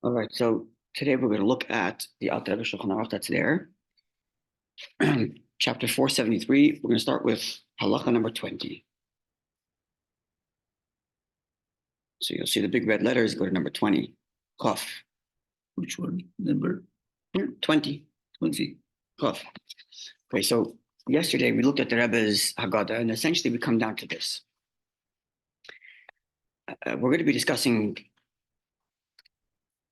All right, so today we're going to look at the Alter Rebbe Shulchan Aruch that's there. Chapter 473, we're going to start with halacha number 20. So you'll see the big red letters go to number 20, Chaf. Which one? Number? Here, 20. 20. Chaf. Okay, so yesterday we looked at the Rebbe's Haggadah, and essentially we come down to this. We're going to be discussing,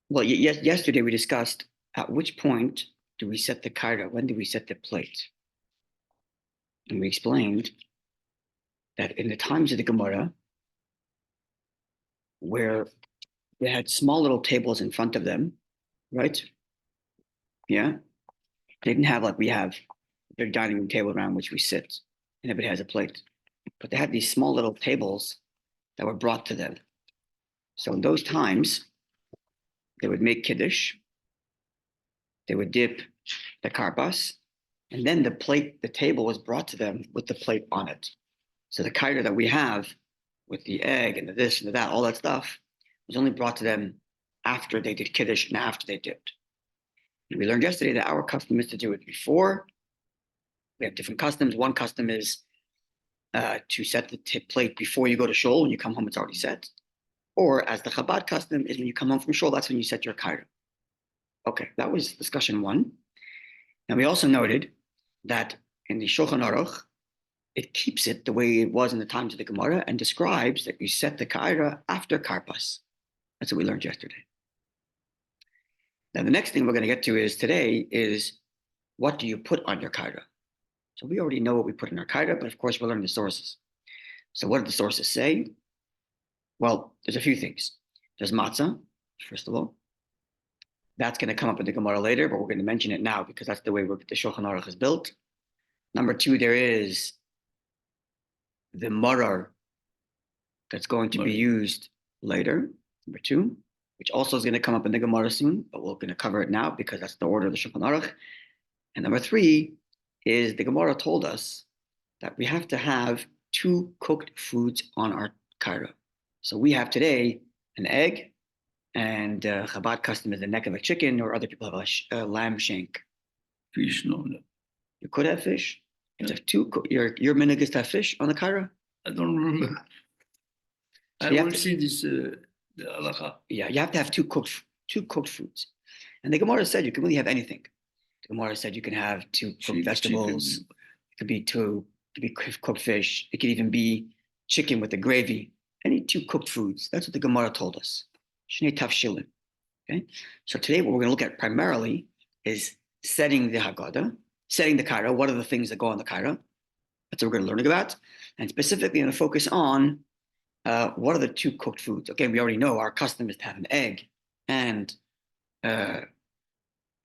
well, yesterday we discussed at which point do we set the kaira, when do we set the plate? And we explained that in the times of the Gemara, where they had small little tables in front of them, right? Yeah. They didn't have like we have their dining room table around which we sit, and everybody has a plate. But they had these small little tables that were brought to them. So in those times, they would make kiddush, they would dip the karpas, and then the table was brought to them with the plate on it. So the kaira that we have with the egg and the this and the that, all that stuff, was only brought to them after they did kiddush and after they dipped. And we learned yesterday that our custom is to do it before. We have different customs. One custom is to set the plate before you go to shul. When you come home, it's already set. Or as the Chabad custom is when you come home from shul, that's when you set your kaira. Okay, that was discussion one. And we also noted that in the Shulchan Aruch, it keeps it the way it was in the times of the Gemara and describes that you set the kaira after karpas. That's what we learned yesterday. Now, the next thing we're going to get to is today is what do you put on your kaira? So we already know what we put in our kaira, but of course we'll learn the sources. So what did the sources say? Well, there's a few things. There's matzah, first of all. That's going to come up in the Gemara later, but we're going to mention it now because that's the way the Shulchan Aruch is built. Number two, there is the marar that's going to be used later, number two, which also is going to come up in the Gemara soon, but we're going to cover it now because that's the order of the Shulchan Aruch. And number three is the Gemara told us that we have to have 2 cooked foods on our kaira. So we have today an egg, and Chabad custom is the neck of a chicken, or other people have a lamb shank. Fish, no. You could have fish. Yeah. Your minhag is to have fish on the kaira? I don't remember. So I will see this, the halacha. Yeah, you have to have two cooked foods. And the Gemara said you can really have anything. The Gemara said you can have 2 cooked vegetables. Chicken. It could be cooked fish. It could even be chicken with the gravy. Any 2 cooked foods. That's what the Gemara told us. Shnei tafshilin. Okay. So today what we're going to look at primarily is setting the Haggadah, setting the kaira. What are the things that go on the kaira? That's what we're going to learn about. And specifically going to focus on what are the 2 cooked foods. Okay, we already know our custom is to have an egg and a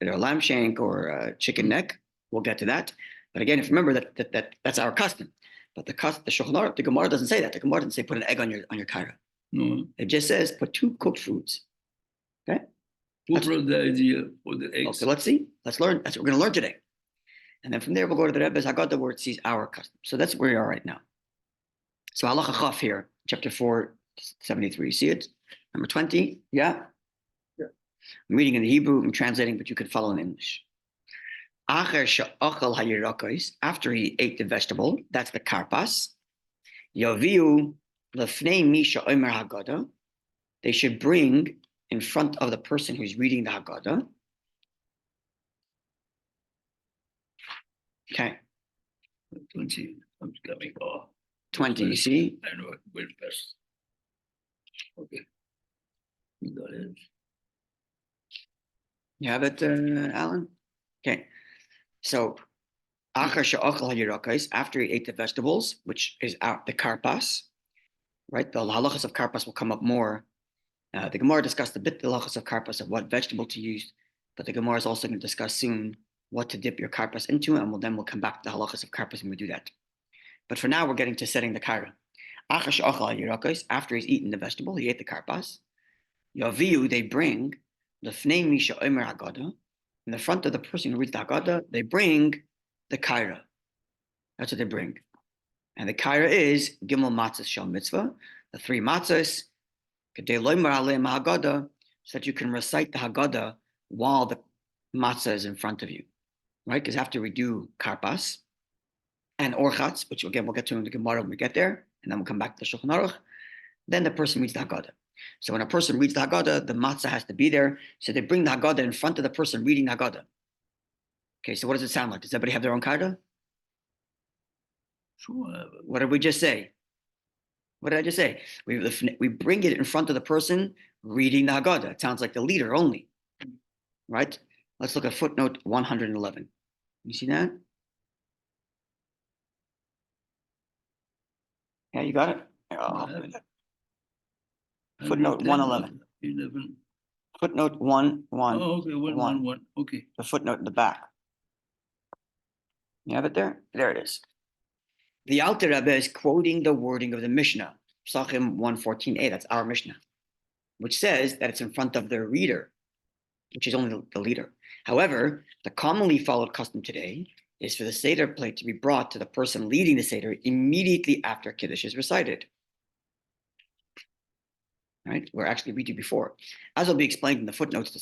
lamb shank or a chicken neck. We'll get to that. But again, if you remember that's our custom. But the Shulchan Aruch, the Gemara doesn't say that. The Gemara doesn't say put an egg on your kaira. No. It just says put 2 cooked foods. Okay. What was the idea for the eggs? Okay, let's see. Let's learn. That's what we're going to learn today. And then from there we'll go to the Rebbe's Haggadah where it sees our custom. So that's where we are right now. So halacha chaf here, chapter 473. You see it? Number 20. Yeah. Yeah. I'm reading in the Hebrew. I'm translating, but you can follow in English. After he ate the vegetable, that's the karpas. Yaviu lefnei misha omer Haggadah. They should bring in front of the person who's reading the Haggadah. Okay. 20. I'm coming off. 20, you see? I know it will pass. Okay. You got it. You have it, Alan? Okay. So, after he ate the vegetables, which is out the karpas, right? The halachas of karpas will come up more. The Gemara discussed a bit the halachas of karpas of what vegetable to use, but the Gemara is also going to discuss soon what to dip your karpas into, and we'll come back to the halachas of karpas when we do that. But for now, we're getting to setting the kaira. After he's eaten the vegetable, he ate the karpas. Yaviu, they bring the fnei misha omer Haggadah. In the front of the person who reads the Haggadah, they bring the kaira. That's what they bring. And the kaira is gimel matzahs shel mitzvah, the 3 matzahs, kedei lo yimar aleim ha'Haggadah, so that you can recite the Haggadah while the matzah is in front of you, right? Because after we do karpas and orchatz, which again we'll get to in the Gemara when we get there, and then we'll come back to the Shulchan Aruch, then the person reads the Haggadah. So when a person reads the Haggadah, the matzah has to be there. So they bring the Haggadah in front of the person reading the Haggadah. Okay, so what does it sound like? Does everybody have their own karda? Sure. What did we just say? What did I just say? We bring it in front of the person reading the Haggadah. It sounds like the leader only, right? Let's look at footnote 111. You see that? Yeah, you got it? Footnote 111. 11. Footnote 1, 1. Oh, okay, 111. Okay. The footnote in the back. You have it there? There it is. The Alter Rebbe is quoting the wording of the Mishnah, Psachim 114a, that's our Mishnah, which says that it's in front of the reader, which is only the leader. However, the commonly followed custom today is for the Seder plate to be brought to the person leading the Seder immediately after Kiddush is recited. Right? Where actually we do before. As will be explained in the footnotes to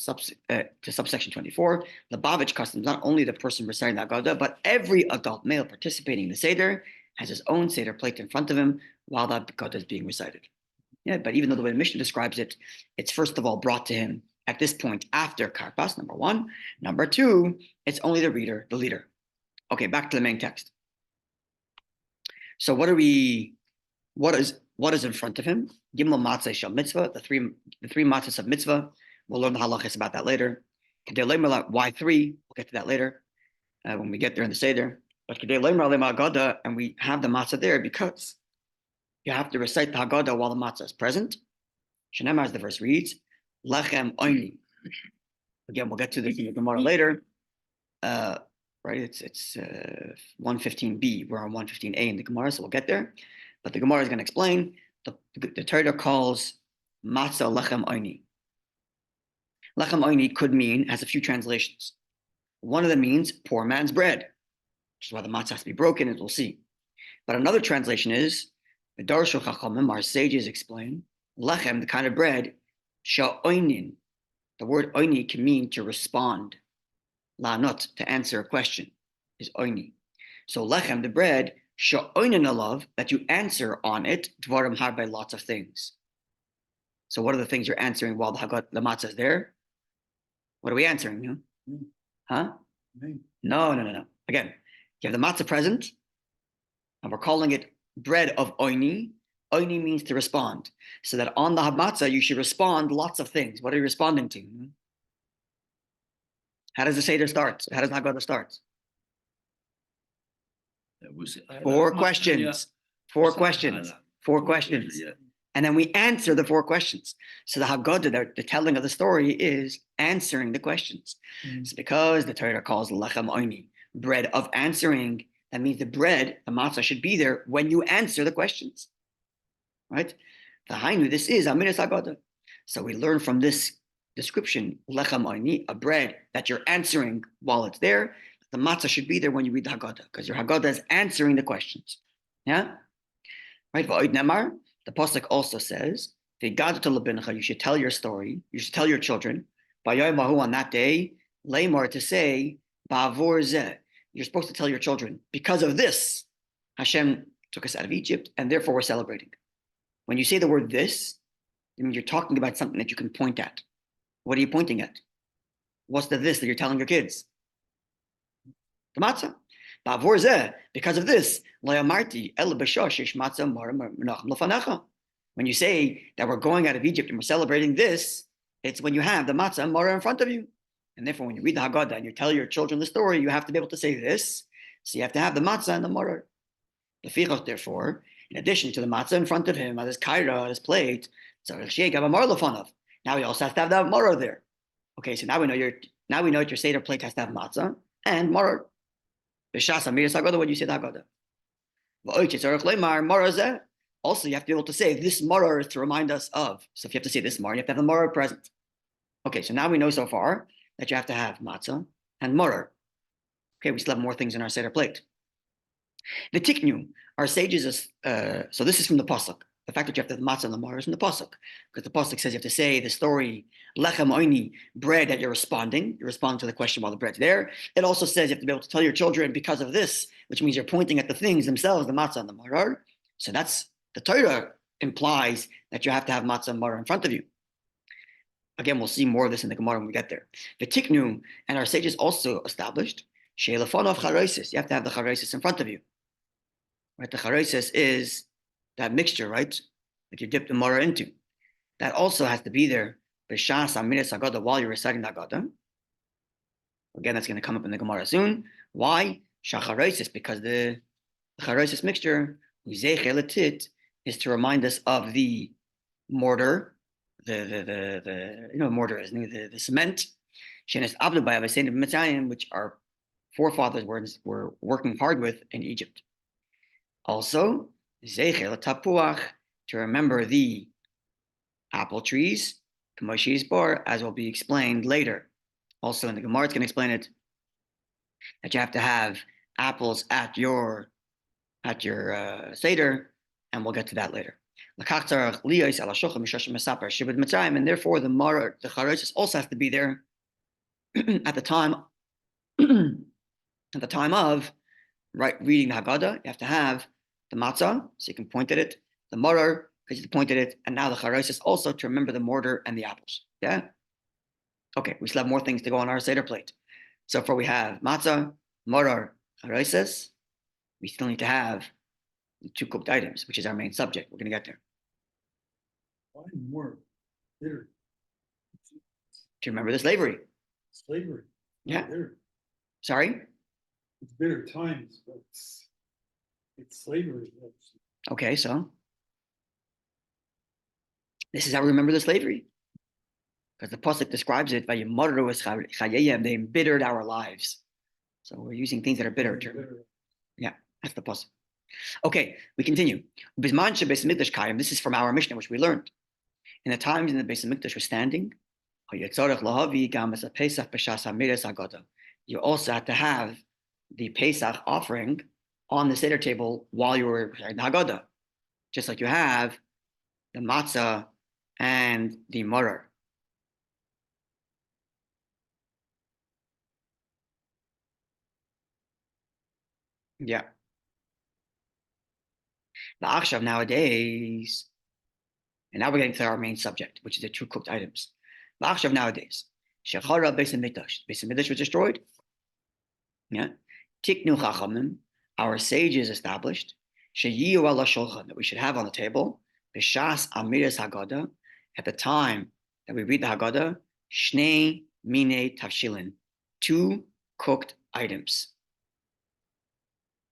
subsection 24, the Lubavitch custom is not only the person reciting the Haggadah, but every adult male participating in the Seder has his own Seder plate in front of him while that Haggadah is being recited. Yeah, but even though the way the Mishnah describes it, it's first of all brought to him at this point after Karpas, number one. Number two, it's only the reader, the leader. Okay, back to the main text. So what is in front of him? Gimel matzah shel mitzvah, the three matzahs of mitzvah. We'll learn the halachas about that later. Why three? We'll get to that later when we get there in the Seder. But and we have the matzah there because you have to recite the Haggadah while the matzah is present. Shenemar, as the verse reads, lechem oini. Again, we'll get to this in the Gemara later. Right, it's 115b. We're on 115a in the Gemara, so we'll get there. But the Gemara is going to explain. The Torah calls matzah lechem oini. Lechem oini could mean, has a few translations. One of them means poor man's bread, which is why the matzah has to be broken, as we'll see. But another translation is, the Darshu Chachamim, our sages explain, lechem, the kind of bread, sha'oinin. The word oini can mean to respond. La'anot, to answer a question, is oini. So lechem, the bread, sha'oinin alav, that you answer on it, dvarim harbe, lots of things. So what are the things you're answering while the matzah is there? What are we answering? Huh? No. Again, you have the matzah present, and we're calling it bread of oini. Oini means to respond. So that on the matzah, you should respond lots of things. What are you responding to? How does the Seder start? How does the Haggadah start? Four questions. Four questions. Yeah. And then we answer the four questions. So the Haggadah, the telling of the story, is answering the questions. It's because the Torah calls lechem oini, bread of answering. That means the bread, the matzah, should be there when you answer the questions. Right? The hainu, this is Amidas Haggadah. So we learn from this description, lechem oini, a bread that you're answering while it's there. The matzah should be there when you read the Haggadah, because your Haggadah is answering the questions. Yeah? Right? The pasuk also says, you should tell your story, you should tell your children, on that day, lemar, to say, you're supposed to tell your children, because of this, Hashem took us out of Egypt, and therefore we're celebrating. When you say the word this, I mean, you're talking about something that you can point at. What are you pointing at? What's the this that you're telling your kids? The matzah. Because of this, when you say that we're going out of Egypt and we're celebrating this, it's when you have the matzah and maror in front of you. And therefore, when you read the Haggadah and you tell your children the story, you have to be able to say this. So you have to have the matzah and the maror. Therefore, in addition to the matzah in front of him, at his kaira, at his plate, now he also has to have the maror there. Okay, so now we know your Seder plate has to have matzah and maror. When you say the Haggadah. Also, you have to be able to say this maror is to remind us of. So if you have to say this maror, you have to have the maror present. Okay, so now we know so far that you have to have matzah and maror. Okay, we still have more things in our Seder plate. The tiknu, our sages, so this is from the pasuk. the fact that you have to have the matzah and the maror is in the pasuk, because the pasuk says you have to say the story lechem oini, bread, that you're responding to the question while the bread's there. It also says you have to be able to tell your children because of this, which means you're pointing at the things themselves, the matzah and the maror. So that's the Torah implies that you have to have matzah and maror in front of you. Again, we'll see more of this in the Gemara when we get there. The tiknu, and our sages also established she'elefanov charosis. You have to have the charosis in front of you. Right, the charosis is that mixture, right, that you dip the maror into. That also has to be there b'shas amidas haggadah while you're reciting the haggadah. Again, that's going to come up in the Gemara soon. Why? Shacharosis, because the charosis mixture is to remind us of the mortar, mortar is the cement, which our forefathers were working hard with in Egypt. Also, tapuach, to remember the apple trees, as will be explained later. Also in the Gemara, it's going to explain it, that you have to have apples at your Seder, and we'll get to that later. And therefore the maror, the charosis also has to be there at the time of reading the Haggadah. You have to have the matzah, so you can point at it, the maror, because you point at it, and now the charosis also to remember the mortar and the apples. Yeah? Okay, we still have more things to go on our Seder plate. So far we have matzah, maror, charosis. We still need to have the 2 cooked items, which is our main subject. We're going to get there. Why more bitter? Do you remember the slavery? Slavery. Yeah. Bitter. Sorry? It's bitter times, but it's slavery. Okay, so this is how we remember the slavery. Because the pasuk describes it by they embittered our lives. So we're using things that are bitter. Yeah, that's the pasuk. Okay, we continue. This is from our Mishnah, which we learned. In the times in the Beis Hamikdash was standing, you also had to have the Pesach offering on the Seder table while you were in the Haggadah, just like you have the matzah and the maror. Yeah. The Akshav nowadays, and now we're getting to our main subject, which is the 2 cooked items. The Akshav nowadays, Shechara Beis Hamikdash. Beis Hamikdash was destroyed. Yeah. Tiknu Chachamim, our sages established, Sheyiyu ala shulchan, that we should have on the table, B'shas Amidas Haggadah, at the time that we read the Haggadah, Shnei Mine Tavshilin, 2 cooked items.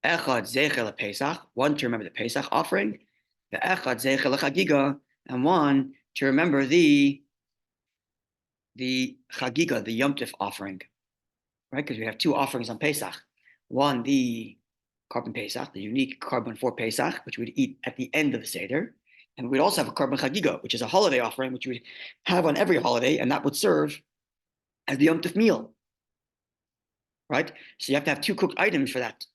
Echad Zeichel Pesach, 1 to remember the Pesach offering, the Echad Zeichel Chagiga, and 1 to remember the Chagiga, the Yom Tov offering, right? Because we have 2 offerings on Pesach. 1, the Korban Pesach, the unique Korban for Pesach, which we'd eat at the end of the Seder. And we'd also have a Korban Chagiga, which is a holiday offering, which we'd have on every holiday, and that would serve as the Yom Tov meal, right? So you have to have 2 cooked items for that.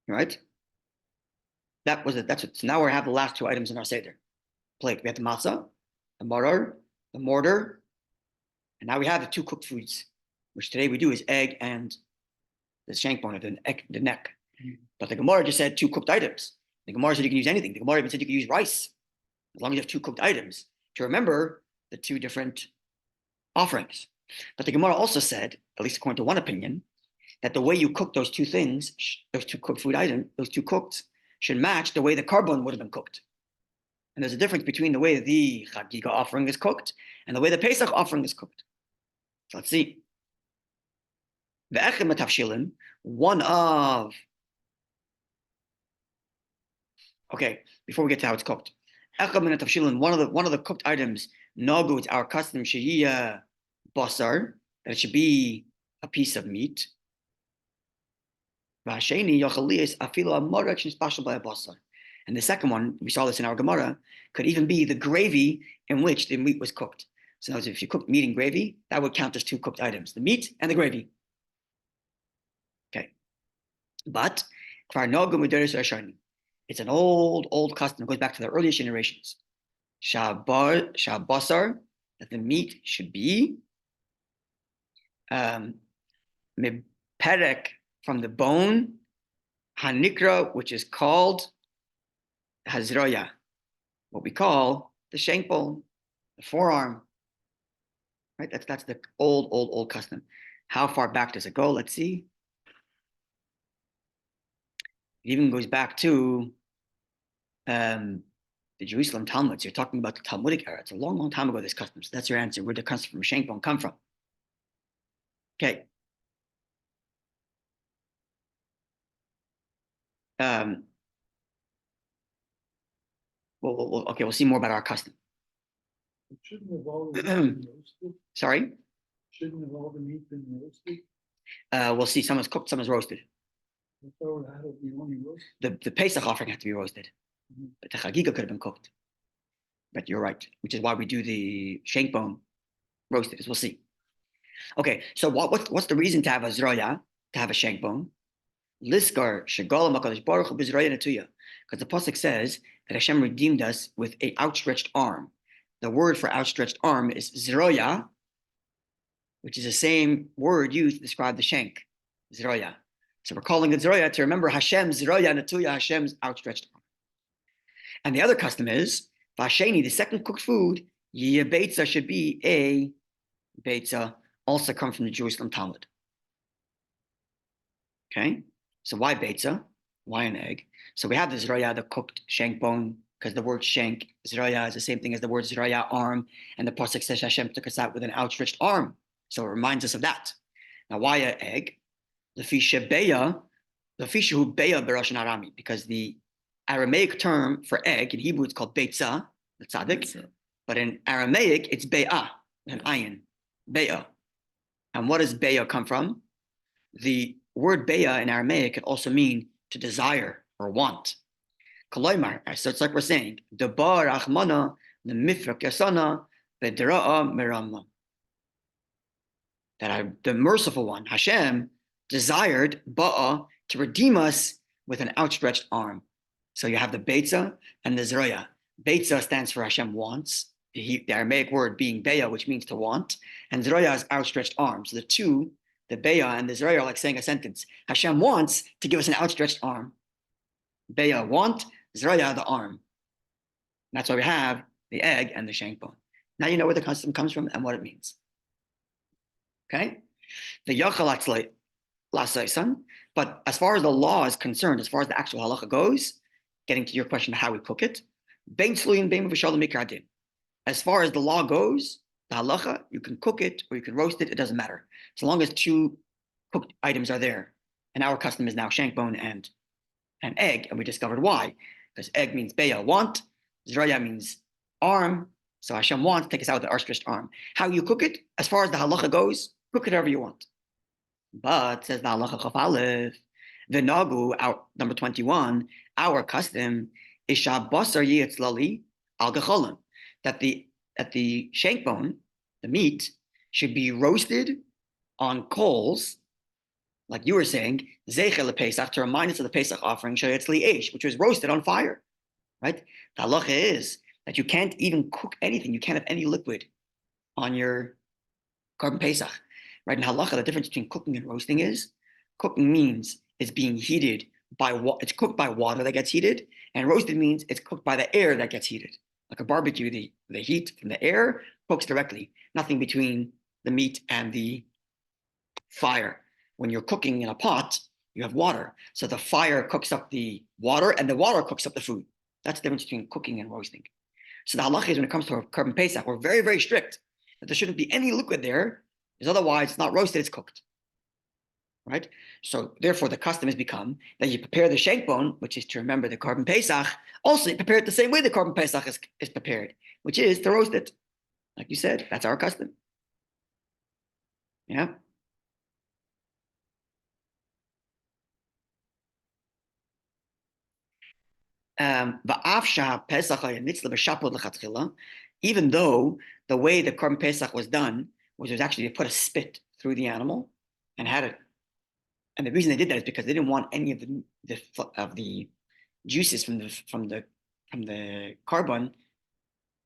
Right? That was it. That's it. So now we have the last 2 items in our Seder plate. We have the matzah, the maror, the mortar, and now we have the 2 cooked foods, which today we do is egg and the shank bone of the neck. But the Gemara just said 2 cooked items. The Gemara said you can use anything. The Gemara even said you can use rice as long as you have 2 cooked items to remember the 2 different offerings. But the Gemara also said, at least according to one opinion, that the way you cook those 2 things, those 2 cooked food items, those 2 cooked, should match the way the korban would have been cooked. And there's a difference between the way the Chagiga offering is cooked and the way the Pesach offering is cooked. So let's see. The Echem Matavshilim, before we get to how it's cooked. Echem Matavshilim, one of the cooked items, Nagu, it's our custom, Shehiyah Basar, that it should be a piece of meat. And the second one, we saw this in our Gemara, could even be the gravy in which the meat was cooked. So if you cook meat in gravy, that would count as 2 cooked items, the meat and the gravy. Okay. But it's It's an old custom. It goes back to the earliest generations. Shabasar, that the meat should be meperek, from the bone, hanikra, which is called hazroya, what we call the shank bone, the forearm. Right? That's the old custom. How far back does it go? Let's see. It even goes back to the Jerusalem Talmud. So you're talking about the Talmudic era. It's a long time ago, this custom. So that's your answer. Where did the custom from shank bone come from? Okay. We'll see more about our custom. It shouldn't have all the meat been roasted. Sorry? Shouldn't have all the meat been roasted. We'll see. Some is cooked, some is roasted. I thought it had to be only roasted. The Pesach offering had to be roasted, but the Chagiga could have been cooked. But you're right, which is why we do the shank bone roasted, as we'll see. Okay, so what's the reason to have a zroya, to have a shank bone? Liskar shegolam hakadosh baruch hu b'zroya netuya, because the pasuk says that Hashem redeemed us with an outstretched arm. The word for outstretched arm is zroya, which is the same word used to describe the shank, zroya. So we're calling it zroya to remember Hashem's zroya netuya, Hashem's outstretched arm. And the other custom is vasheni, the second cooked food, yeh beitzah, should be a beitzah, also come from the Jerusalem Talmud. Okay, so why beitzah? Why an egg? So we have the zroya, the cooked shank bone, because the word shank, zroya, is the same thing as the word zroya, arm, and the pasuk says Hashem took us out with an outstretched arm. So it reminds us of that. Now, why an egg? The fisha beya, the fisha hu beya berashan arami, because the Aramaic term for egg in Hebrew it's called beitzah, the tzaddik, but in Aramaic it's be'ah, an ayin, be'ah. And what does be'ah come from? The word be'ah in Aramaic can also mean to desire or want. Koloimar, so it's like we're saying, debar achmana lemifrak yasana v'dera'a merama. That the merciful one, Hashem, desired ba'a to redeem us with an outstretched arm. So you have the beitzah and the zroya. Beitzah stands for Hashem wants, the Aramaic word being be'ah, which means to want, and zroya is outstretched arm. So the two, the be'ah and the zroya, are like saying a sentence. Hashem wants to give us an outstretched arm. Be'ah want, zroya the arm. That's why we have the egg and the shank bone. Now you know where the custom comes from and what it means. Okay? The yachal lasaisan. But as far as the law is concerned, as far as the actual halacha goes, getting to your question of how we cook it, as far as the law goes, the halacha, you can cook it or you can roast it, it doesn't matter. So long as two cooked items are there. And our custom is now shank bone and egg, and we discovered why. Because egg means beya, want, zroya means arm, so Hashem wants, take us out with the outstretched arm. How you cook it, as far as the halacha goes, cook it however you want. But, says the halacha chaf aleph, the nagu, our number 21, our custom is shabasar yitzlali al gecholim, that the shank bone, the meat, should be roasted on coals, like you were saying, zeichel Pesach, to remind us of the Pesach offering, shayetzli eish, which was roasted on fire, right? The halacha is that you can't even cook anything. You can't have any liquid on your carbon Pesach, right? In halacha, the difference between cooking and roasting is, cooking means it's being heated by it's cooked by water that gets heated, and roasted means it's cooked by the air that gets heated. Like a barbecue, the heat from the air cooks directly, nothing between the meat and the fire. When you're cooking in a pot, you have water. So the fire cooks up the water and the water cooks up the food. That's the difference between cooking and roasting. So the halacha is when it comes to a carbon Pesach, we're very, very strict that there shouldn't be any liquid there, because otherwise it's not roasted, it's cooked. Right? So therefore the custom has become that you prepare the shank bone, which is to remember the carbon Pesach, also you prepare it the same way the carbon Pesach is prepared, which is to roast it. Like you said, that's our custom. Yeah. Even though the way the Korban Pesach was done was actually to put a spit through the animal and had it. And the reason they did that is because they didn't want any of the juices from the carbon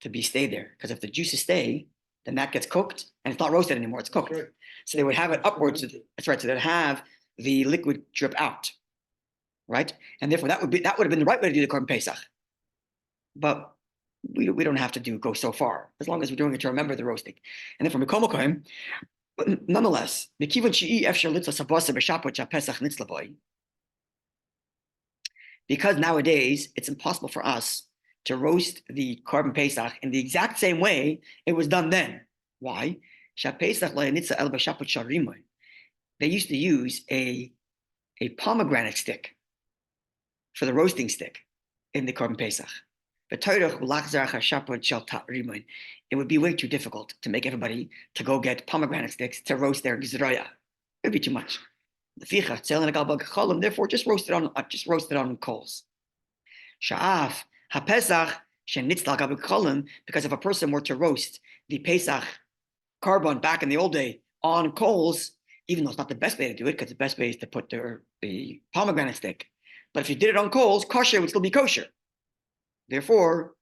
to be stay there. Because if the juices stay, then that gets cooked and it's not roasted anymore, it's cooked. Right. So they would have it upwards. That's right. So they'd have the liquid drip out, right? And therefore that would have been the right way to do the Korban Pesach. But we don't have to go so far as long as we're doing it to remember the roasting. And then from the Komokoim, but nonetheless, the Kivon Shi'i Efshar Litza Sabasa B'Shapot Pesach Nitzlavoy. Because nowadays it's impossible for us to roast the Korban Pesach in the exact same way it was done then. Why? They used to use a pomegranate stick for the roasting stick in the Korban Pesach. It would be way too difficult to make everybody to go get pomegranate sticks to roast their gizraya. It would be too much. Therefore, just roast it on coals. Sha'af haPesach shenitzal gabek cholim, because if a person were to roast the Pesach carbon back in the old day on coals, even though it's not the best way to do it, because the best way is to put the pomegranate stick. But if you did it on coals, kosher would still be kosher. Therefore,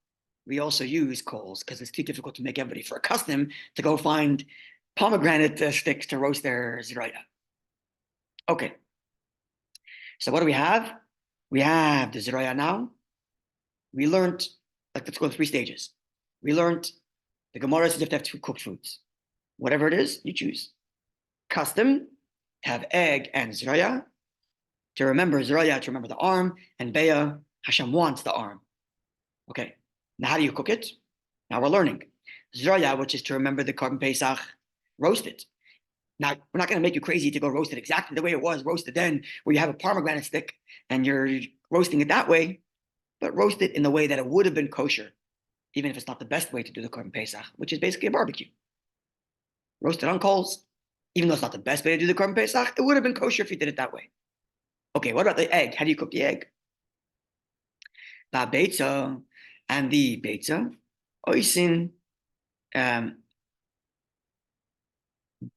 we also use coals because it's too difficult to make everybody for a custom to go find pomegranate sticks to roast their ziraya. Okay. So what do we have? We have the ziraya now. We learned, let's go in 3 stages. We learned the Gemara says you have to have 2 cooked foods. Whatever it is, you choose. Custom, have egg and ziraya. To remember ziraya, to remember the arm, and beya, Hashem wants the arm. Okay, now how do you cook it? Now we're learning. Ziraya, which is to remember the Korban Pesach, roast it. Now, we're not going to make you crazy to go roast it exactly the way it was roasted then, where you have a pomegranate stick and you're roasting it that way, but roast it in the way that it would have been kosher, even if it's not the best way to do the Korban Pesach, which is basically a barbecue. Roast it on coals, even though it's not the best way to do the Korban Pesach, it would have been kosher if you did it that way. Okay, what about the egg? How do you cook the egg? Beitzah, and the beitzah, oisin,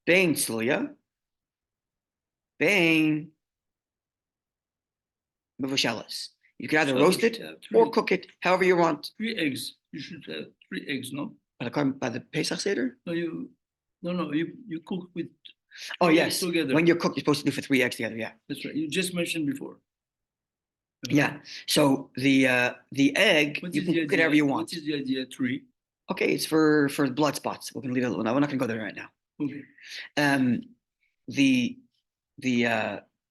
bein tzluya, bein mevushelas. You can either roast it or cook it however you want. 3 eggs. You should have 3 eggs, no? By the Pesach Seder? No, you cook with. Oh yes, together. When you're cooked, you're supposed to do for 3 eggs together. Yeah, that's right. You just mentioned before. Yeah. So the egg, you can cook it however you want. What is the idea? 3. Okay, it's for blood spots. We're gonna leave it alone. We're not gonna go there right now. Okay. The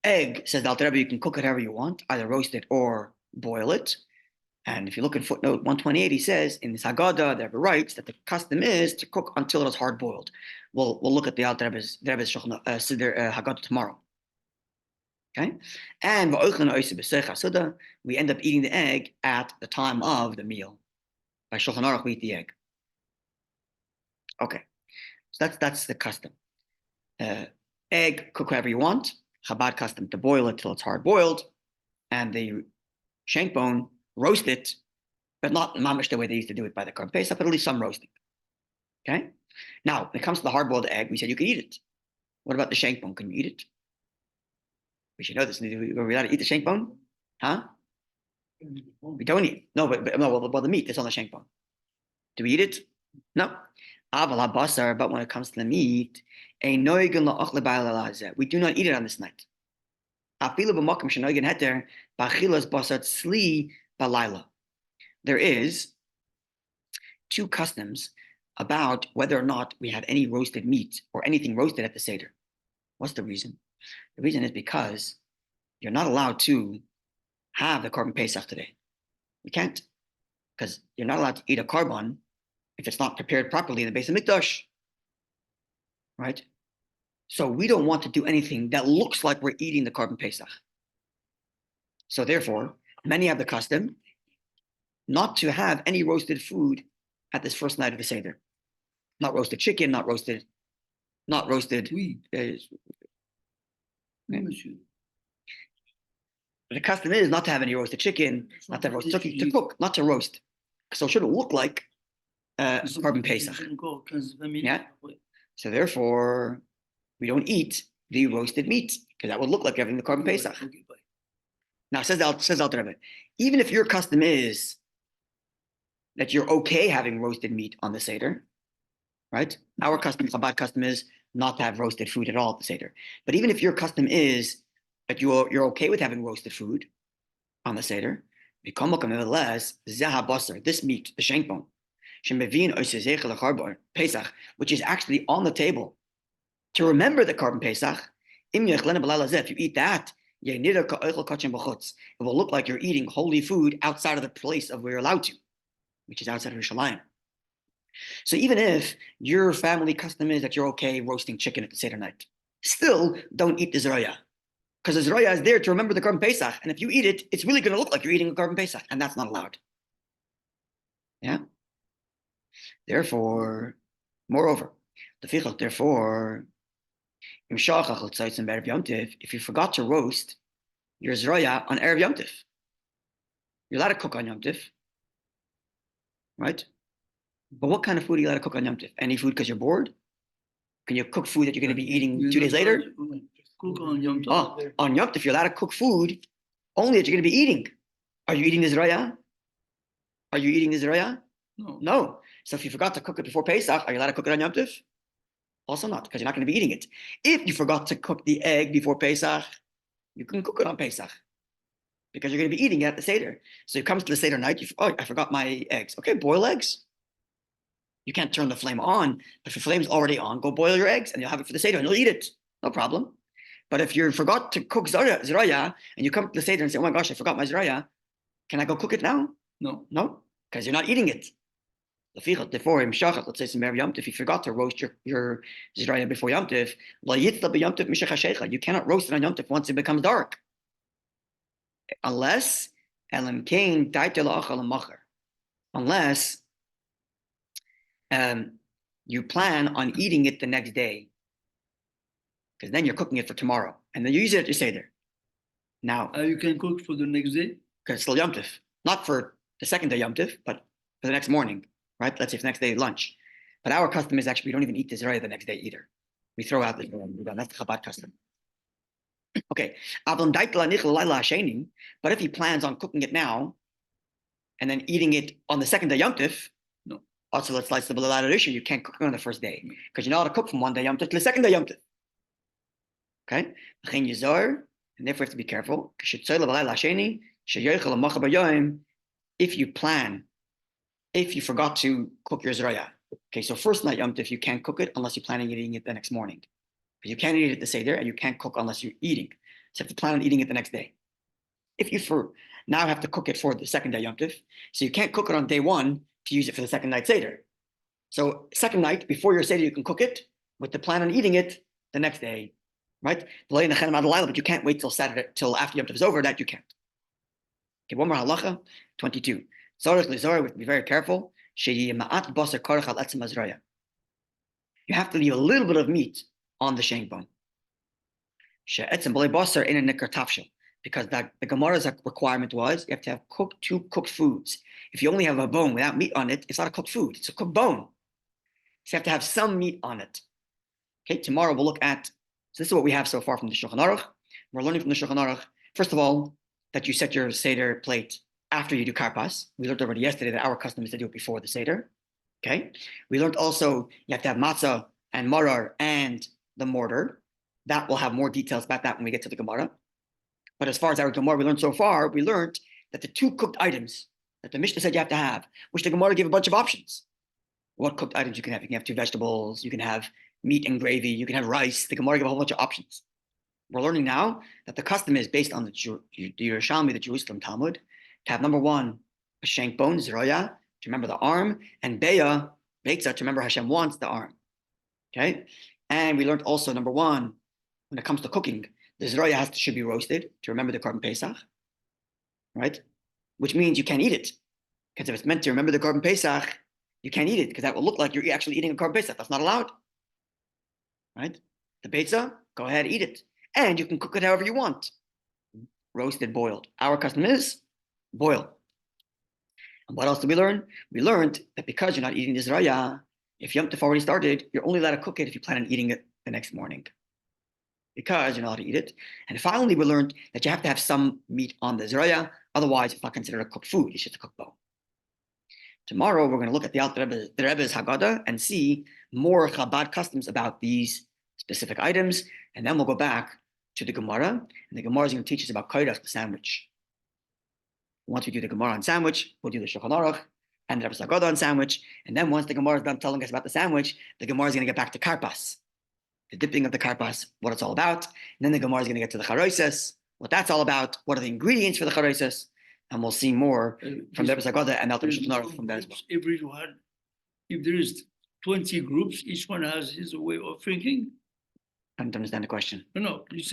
egg, says the Alter Rebbe, you can cook it however you want, either roast it or boil it. And if you look at footnote 128, he says in this Haggadah, the Rebbe writes that the custom is to cook until it is hard boiled. We'll look at the Alter Rebbe's Haggadah tomorrow. Okay, and we end up eating the egg at the time of the meal. By Shulchan Aruch, we eat the egg. Okay, so that's the custom. Egg, cook however you want. Chabad custom to boil it till it's hard boiled, and the shank bone, roast it, but not mamish the way they used to do it by the Korban Pesach, but at least some roasting. Okay. Now, when it comes to the hard boiled egg, we said you could eat it. What about the shank bone? Can you eat it? We should know this. Are we allowed to eat the shank bone? Huh? We don't eat. No, but the meat is on the shank bone. Do we eat it? No. But when it comes to the meat, we do not eat it on this night. There is 2 customs about whether or not we have any roasted meat or anything roasted at the Seder. What's the reason? The reason is because you're not allowed to have the Korban Pesach today. You can't, because you're not allowed to eat a carbon if it's not prepared properly in the Beis Hamikdash, right? So we don't want to do anything that looks like we're eating the Korban Pesach. So therefore, many have the custom not to have any roasted food at this first night of the Seder. Not roasted chicken, not roasted. The custom is not to have any roasted chicken, not to have roasted turkey, to cook, not to roast. So it shouldn't look like Korban Pesach. Yeah. So therefore, we don't eat the roasted meat because that would look like having the Korban Pesach. Now, says the Rebbe, even if your custom is that you're okay having roasted meat on the Seder, right? Our custom, Chabad custom is not to have roasted food at all at the Seder. But even if your custom is that you're okay with having roasted food on the Seder, nevertheless, this meat, the shank bone, Pesach, which is actually on the table to remember the carbon Pesach, if you eat that, it will look like you're eating holy food outside of the place of where you're allowed to, which is outside of Yerushalayim. So even if your family custom is that you're okay roasting chicken at the Seder night, still don't eat the ZEROA. Because the ZEROA is there to remember the carbon Pesach. And if you eat it, it's really going to look like you're eating a carbon Pesach. And that's not allowed. Yeah? Therefore, moreover, therefore, if you forgot to roast your ZEROA on Erev Yom Tov, you're allowed to cook on Yom Tov, right? But what kind of food are you allowed to cook on Yom Tov? Any food because you're bored? Can you cook food that you're going to be eating 2 days later? Cook on Yom Tov. On Yom Tov, you're allowed to cook food only that you're going to be eating. Are you eating the ZEROA? Are you eating the ZEROA? No. No. So if you forgot to cook it before Pesach, are you allowed to cook it on Yom Tov? Also not, because you're not going to be eating it. If you forgot to cook the egg before Pesach, you can cook it on Pesach because you're going to be eating it at the Seder. So you come to the Seder night, I forgot my eggs. Okay, boil eggs. You can't turn the flame on, but if the flame's already on, go boil your eggs and you'll have it for the Seder and you'll eat it. No problem. But if you forgot to cook ZEROA and you come to the Seder and say, oh my gosh, I forgot my ZEROA, can I go cook it now? No. No, because you're not eating it. Therefore, let's say some Yom Tov, if you forgot to roast your ZEROA before Yom Tov, you cannot roast it on Yom Tov once it becomes dark. Unless you plan on eating it the next day, because then you're cooking it for tomorrow, and then you use it at your Seder. Now, You can cook for the next day? because it's still Yom Tov, not for the second day Yom Tov, but for the next morning, right? Let's say for the next day lunch. But our custom is actually we don't even eat the ZEROA the next day either. We throw out the that's the Chabad custom. Okay, but if he plans on cooking it now and then eating it on the second day Yom Tov, no. Also, let's slice the issue. You can't cook it on the first day because you're not allowed to cook from one day Yom Tov to the second day Yom Tov. Okay, and therefore we have to be careful. If you forgot to cook your ZEROA, okay, so first night Yom Tov, you can't cook it unless you're planning on eating it the next morning. But you can't eat it the Seder, and you can't cook unless you're eating. So you have to plan on eating it the next day. If you now have to cook it for the second day Yom Tov, so you can't cook it on day one to use it for the second night Seder. So second night, before your Seder, you can cook it with the plan on eating it the next day, right? But you can't wait till Saturday, till after Yom Tov is over, that you can't. Okay, one more halacha, 22. We have to be very careful. You have to leave a little bit of meat on the shank bone. Because the Gemara's requirement was you have to have two cooked foods. If you only have a bone without meat on it, it's not a cooked food, it's a cooked bone. So you have to have some meat on it. Okay, tomorrow we'll look at, so this is what we have so far from the Shulchan Aruch. We're learning from the Shulchan Aruch, first of all, that you set your Seder plate after you do karpas. We learned already yesterday that our custom is to do it before the Seder. Okay. We learned also you have to have matzah and marar and the mortar. That we'll have more details about that when we get to the Gemara. But as far as our Gemara we learned so far, we learned that the two cooked items that the Mishnah said you have to have, which the Gemara gave a bunch of options. What cooked items you can have? You can have 2 vegetables, you can have meat and gravy, you can have rice. The Gemara gave a whole bunch of options. We're learning now that the custom is based on the Yerushalmi, the Jerusalem Talmud, to have number 1, a shank bone, ZEROA, to remember the arm, and beitzah, to remember Hashem wants the arm. Okay? And we learned also, number 1, when it comes to cooking, the ZEROA should be roasted to remember the carbon Pesach, right? Which means you can't eat it. Because if it's meant to remember the carbon Pesach, you can't eat it because that will look like you're actually eating a carbon Pesach. That's not allowed. Right? The beitzah, go ahead, eat it. And you can cook it however you want. Roasted, boiled. Our custom is boil. And what else did we learn? We learned that because you're not eating the ZEROA, if Yom Tov already started, you're only allowed to cook it if you plan on eating it the next morning. because you're not allowed to eat it. And finally, we learned that you have to have some meat on the zeroya. Otherwise, it's not considered a cooked food. It's just a cooked bone. Tomorrow, we're going to look at the Rebbe's Haggadah and see more Chabad customs about these specific items. And then we'll go back to the Gemara. And the Gemara is going to teach us about koirach, the sandwich. Once we do the Gemara on sandwich, we'll do the Shulchan Aruch and the Rebbe's Haggadah on sandwich. And then once the Gemara is done telling us about the sandwich, the Gemara is going to get back to karpas, the dipping of the karpas, what it's all about. And then the Gemara is going to get to the charoises, what that's all about, what are the ingredients for the charoises. And we'll see more from the Rebbe's Haggadah and the Shulchan Aruch from that as well. Everyone, if there is 20 groups, each one has his way of thinking. I don't understand the question. No, you say